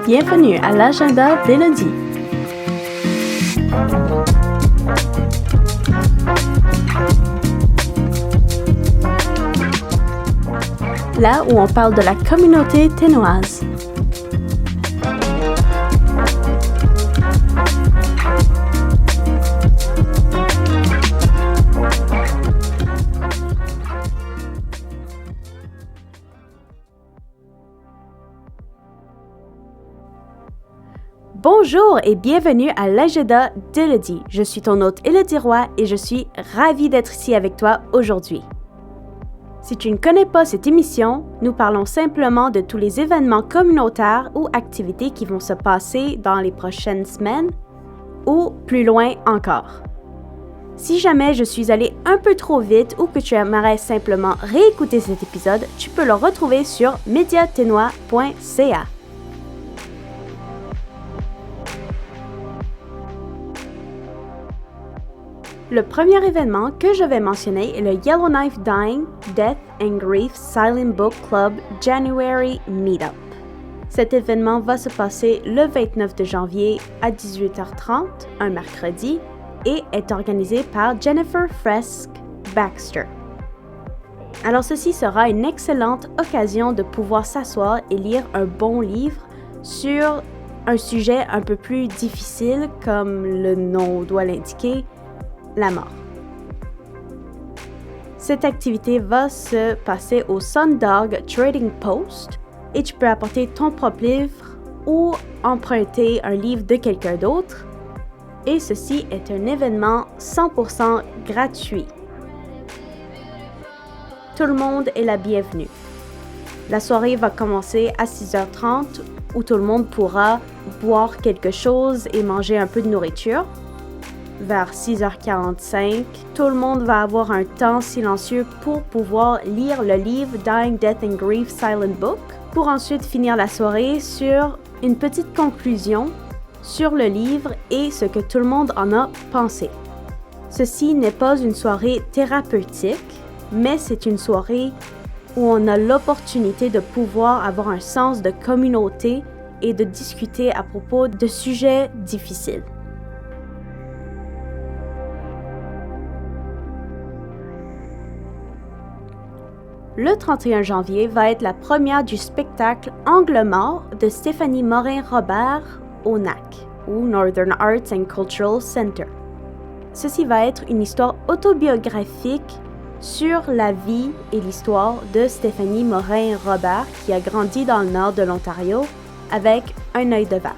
Bienvenue à l'agenda d'Élodie. Là où on parle de la communauté ténoise. Bonjour et bienvenue à l'agenda d'Élodie. Je suis ton hôte Élodie Roy et je suis ravie d'être ici avec toi aujourd'hui. Si tu ne connais pas cette émission, nous parlons simplement de tous les événements communautaires ou activités qui vont se passer dans les prochaines semaines ou plus loin encore. Si jamais je suis allée un peu trop vite ou que tu aimerais simplement réécouter cet épisode, tu peux le retrouver sur mediatenois.ca. Le premier événement que je vais mentionner est le Yellowknife Dying, Death and Grief Silent Book Club January Meetup. Cet événement va se passer le 29 de janvier à 18h30, un mercredi, et est organisé par Jennifer Fresk Baxter. Alors ceci sera une excellente occasion de pouvoir s'asseoir et lire un bon livre sur un sujet un peu plus difficile comme le nom doit l'indiquer, la mort. Cette activité va se passer au Sundog Trading Post et tu peux apporter ton propre livre ou emprunter un livre de quelqu'un d'autre. Et ceci est un événement 100% gratuit. Tout le monde est la bienvenue. La soirée va commencer à 6h30 où tout le monde pourra boire quelque chose et manger un peu de nourriture. Vers 6h45, tout le monde va avoir un temps silencieux pour pouvoir lire le livre Dying, Death and Grief Silent Book, pour ensuite finir la soirée sur une petite conclusion sur le livre et ce que tout le monde en a pensé. Ceci n'est pas une soirée thérapeutique, mais c'est une soirée où on a l'opportunité de pouvoir avoir un sens de communauté et de discuter à propos de sujets difficiles. Le 31 janvier va être la première du spectacle Angle mort de Stéphanie Morin-Robert au NAC, ou Northern Arts and Cultural Center. Ceci va être une histoire autobiographique sur la vie et l'histoire de Stéphanie Morin-Robert qui a grandi dans le nord de l'Ontario avec un œil de verre.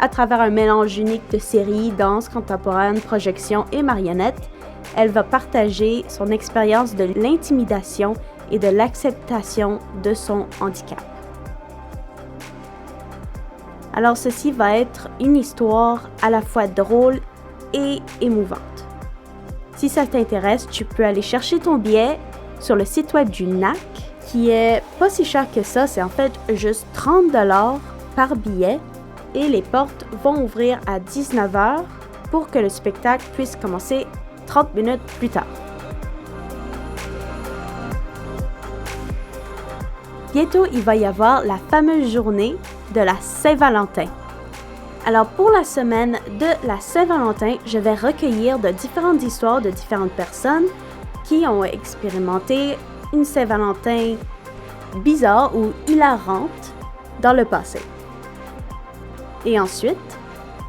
À travers un mélange unique de séries, danse contemporaine, projections et marionnettes, elle va partager son expérience de l'intimidation et de l'acceptation de son handicap. Alors ceci va être une histoire à la fois drôle et émouvante. Si ça t'intéresse, tu peux aller chercher ton billet sur le site web du NAC, qui est pas si cher que ça, c'est en fait juste 30$ par billet et les portes vont ouvrir à 19h pour que le spectacle puisse commencer 30 minutes plus tard. Bientôt, il va y avoir la fameuse journée de la Saint-Valentin. Alors, pour la semaine de la Saint-Valentin, je vais recueillir de différentes histoires de différentes personnes qui ont expérimenté une Saint-Valentin bizarre ou hilarante dans le passé. Et ensuite,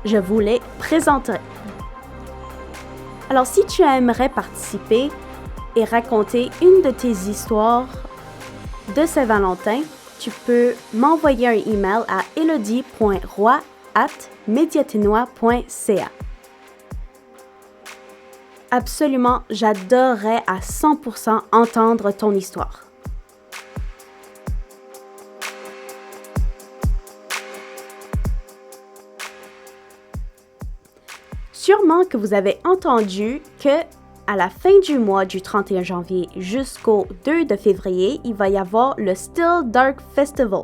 je vous les présenterai. Alors, si tu aimerais participer et raconter une de tes histoires de Saint-Valentin, tu peux m'envoyer un email à elodie.roy@mediatenois.ca. Absolument, j'adorerais à 100% entendre ton histoire. Sûrement que vous avez entendu que à la fin du mois du 31 janvier jusqu'au 2 de février, il va y avoir le Still Dark Festival.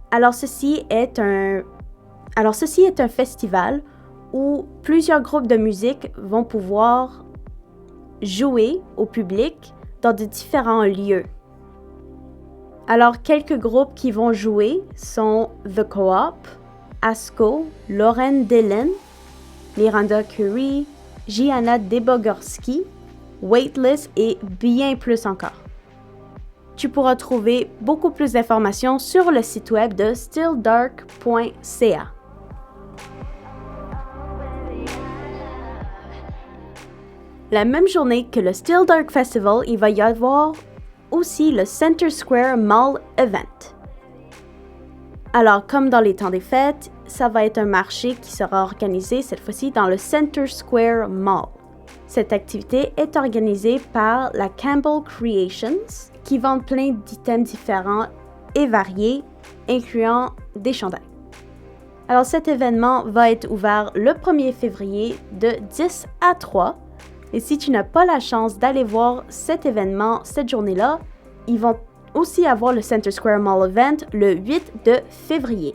Alors ceci est un festival où plusieurs groupes de musique vont pouvoir jouer au public dans de différents lieux. Alors, quelques groupes qui vont jouer sont The Co-op, Asko, Lauren Dillon, Miranda Curry, Gianna Debogorski, Weightless et bien plus encore. Tu pourras trouver beaucoup plus d'informations sur le site web de stilldark.ca. La même journée que le Still Dark Festival, il va y avoir aussi le Center Square Mall Event. Alors, comme dans les temps des fêtes, ça va être un marché qui sera organisé cette fois-ci dans le Center Square Mall. Cette activité est organisée par la Campbell Creations, qui vend plein d'items différents et variés, incluant des chandails. Alors, cet événement va être ouvert le 1er février de 10 à 3. Et si tu n'as pas la chance d'aller voir cet événement cette journée-là, ils vont aussi avoir le Center Square Mall Event le 8 de février,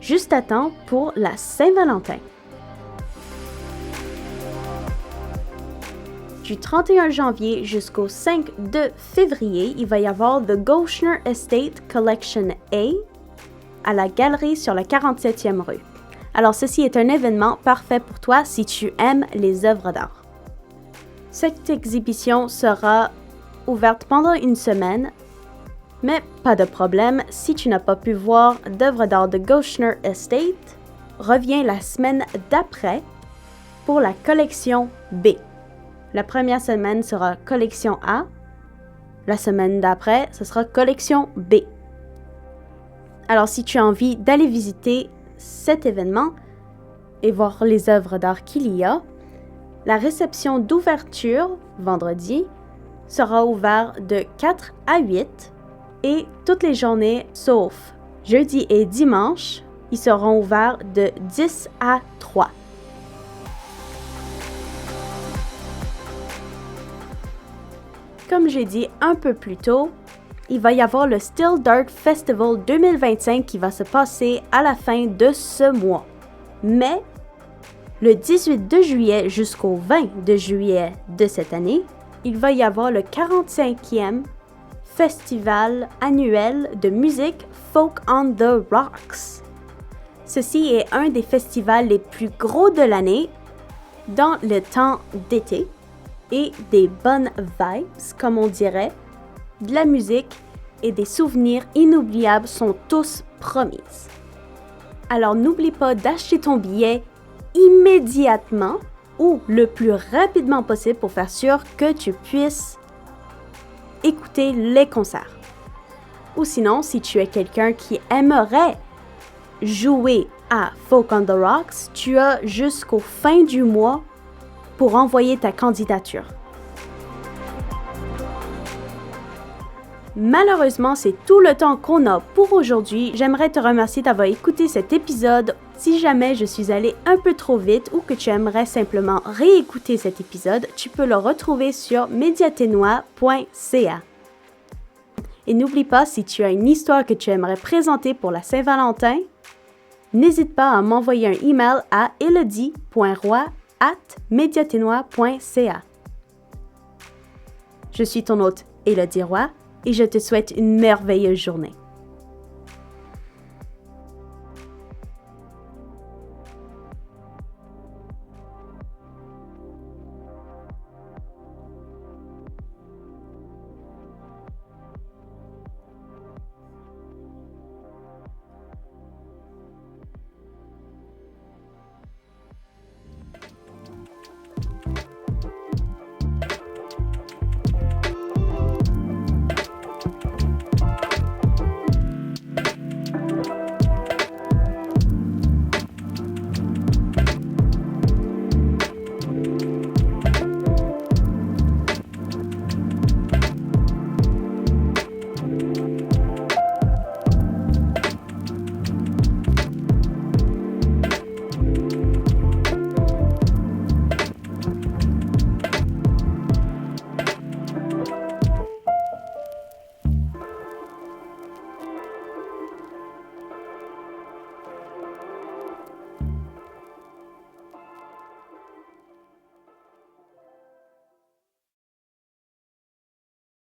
juste à temps pour la Saint-Valentin. Du 31 janvier jusqu'au 5 de février, il va y avoir The Gauchner Estate Collection A à la galerie sur la 47e rue. Alors ceci est un événement parfait pour toi si tu aimes les œuvres d'art. Cette exhibition sera ouverte pendant une semaine, mais pas de problème, si tu n'as pas pu voir d'œuvres d'art de Gauchner Estate, reviens la semaine d'après pour la collection B. La première semaine sera collection A, la semaine d'après, ce sera collection B. Alors si tu as envie d'aller visiter cet événement et voir les œuvres d'art qu'il y a, la réception d'ouverture, vendredi, sera ouverte de 4 à 8 et toutes les journées, sauf jeudi et dimanche, ils seront ouverts de 10 à 3. Comme j'ai dit un peu plus tôt, il va y avoir le Still Dark Festival 2025 qui va se passer à la fin de ce mois. Mais le 18 de juillet jusqu'au 20 de juillet de cette année, il va y avoir le 45e festival annuel de musique Folk on the Rocks. Ceci est un des festivals les plus gros de l'année dans le temps d'été et des bonnes vibes, comme on dirait, de la musique et des souvenirs inoubliables sont tous promises. Alors n'oublie pas d'acheter ton billet immédiatement ou le plus rapidement possible pour faire sûr que tu puisses écouter les concerts. Ou sinon, si tu es quelqu'un qui aimerait jouer à Folk on the Rocks, tu as jusqu'au fin du mois pour envoyer ta candidature. Malheureusement, c'est tout le temps qu'on a pour aujourd'hui. J'aimerais te remercier d'avoir écouté cet épisode. Si jamais je suis allée un peu trop vite ou que tu aimerais simplement réécouter cet épisode, tu peux le retrouver sur mediatenois.ca. Et n'oublie pas, si tu as une histoire que tu aimerais présenter pour la Saint-Valentin, n'hésite pas à m'envoyer un email à elodie.roy@mediatenois.ca. Je suis ton hôte Élodie Roy et je te souhaite une merveilleuse journée.